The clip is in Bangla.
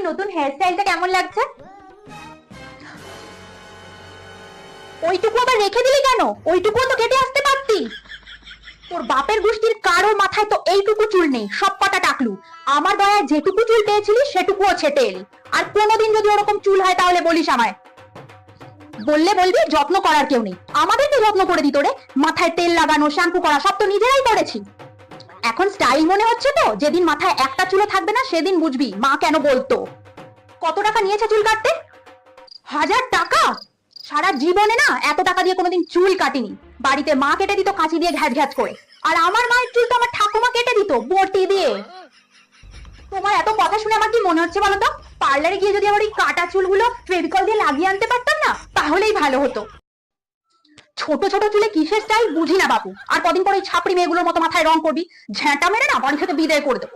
নতুন হেয়ারস্টাইলটা কেমন লাগছে? ওইটুকু আবার রেখে দিলি কেন? ওইটুকুও তো কেটে আসতে পারতি। তোর বাপের গোষ্ঠীর কারো মাথায় তো এইটুকু চুল নেই, সব কটা টাকলু। আমার দয়ায় যেটুকু চুল পেয়েছিলি সেটুকুও ছেটে এলি। আর কোনোদিন যদি ওরকম চুল হয় তাহলে বলিস আমায়। বললে বলবি যত্ন করার কেউ নেই, আমাদেরকে যত্ন করে দিত রে। মাথায় তেল লাগানো, শ্যাম্পু করা সব তো নিজেরাই করেছি। এখন স্টাইল মনে হচ্ছে তো? যেদিন মাথায় একটা চুলও থাকবে না সেদিন বুঝবি মা কেন বলতো। কত টাকা নিয়েছে চুল কাটতে? 1000 টাকা? সারা জীবনে না এত টাকা দিয়ে কোনোদিন চুল কাটিনি। বাড়িতে মা কেটে দিত কাঁচি দিয়ে ঘ্যাচ ঘ্যাচ করে। আর আমার মায়ের চুল তো আমার ঠাকুমা কেটে দিত বটি দিয়ে। তোমার এত কথা শুনে আমার কি মনে হচ্ছে বলো তো? পার্লারে গিয়ে যদি আমার এই কাটা চুলগুলো ফেভিকল দিয়ে লাগিয়ে আনতে পারতাম না, তাহলেই ভালো হতো। ছোট ছোট চুলে কিসের স্টাইল বুঝি না বাপু। আর কদিন পরে ছাপড়ি মেয়েগুলোর মতো মাথায় রং করবি, ঝ্যাঁটা মেরে না বাড়ি থেকে বিদায় করে দেবো।